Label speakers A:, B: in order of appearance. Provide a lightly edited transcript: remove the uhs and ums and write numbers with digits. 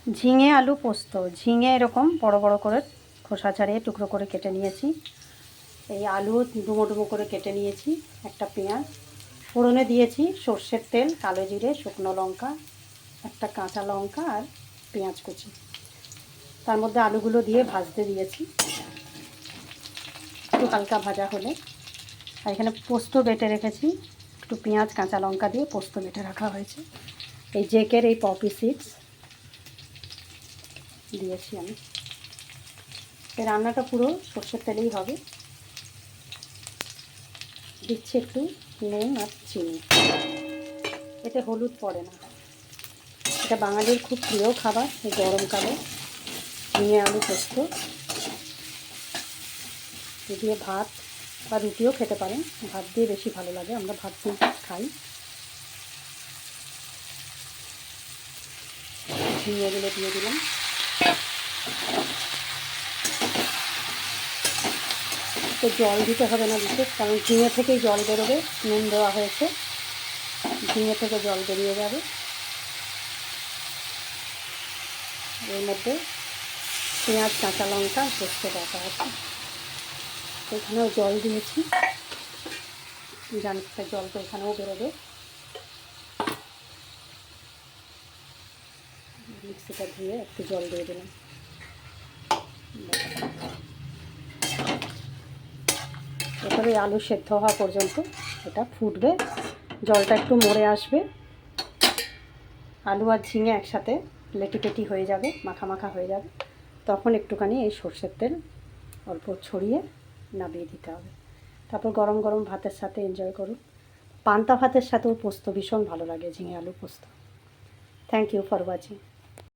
A: ঝিঙে আলু পোস্ত। ঝিঙে এরকম বড় বড় করে খোসা ছাড়িয়ে টুকরো করে কেটে নিয়েছি। এই আলু ডুমো ডুমো করে কেটে নিয়েছি। একটা পেঁয়াজ ফোড়নে দিয়েছি সর্ষের তেল, কালো জিরে, শুকনো লঙ্কা, একটা কাঁচা লঙ্কা আর পেঁয়াজ কুচি। তার মধ্যে আলুগুলো দিয়ে ভাজতে দিয়েছি, একটু হালকা ভাজা হলে। আর এখানে পোস্ত বেটে রেখেছি, একটু পেঁয়াজ কাঁচা লঙ্কা দিয়ে পোস্ত বেটে রাখা হয়েছে। এই জেকের এই পপি সিডস দিয়েছি আমি। এই রান্নাটা পুরো সর্ষের তেলেই হবে। দিচ্ছি একটু নুন আর চিনি, এতে হলুদ পড়ে না। এটা বাঙালির খুব প্রিয় খাবার এই গরমকালে, ঝিঙে আলু পোস্ত। দিয়ে ভাত বা রুটিও খেতে পারেন, ভাত দিয়ে বেশি ভালো লাগে, আমরা ভাত দিয়ে খাই। ঝিঙেগুলো দিয়ে দিলাম। তো জল দিতে হবে না বিশেষ, কারণ ঝিঙে থেকেই জল বেরোবে, নুন দেওয়া হয়েছে, ঝিঙে থেকে জল বেরিয়ে যাবে। এর মধ্যে পেঁয়াজ কাঁচা লঙ্কা পোস্ত বাটা আছে, এখানেও জল দিয়েছি, জানিটা জল তো এখানেও বেরোবে। মিক্সিটা ধুয়ে একটু জল দিয়ে দিলাম। এরপরে আলু সেদ্ধ হওয়া পর্যন্ত এটা ফুটবে, জলটা একটু মরে আসবে, আলু আর ঝিঙে একসাথে লেটিপেটি হয়ে যাবে, মাখা মাখা হয়ে যাবে। তখন একটুখানি এই সর্ষের তেল অল্প ছড়িয়ে নামিয়ে দিতে হবে। তারপর গরম গরম ভাতের সাথে এনজয় করুন। পান্তা ভাতের সাথেও পোস্ত ভীষণ ভালো লাগে, ঝিঙে আলু পোস্ত। Thank you for watching.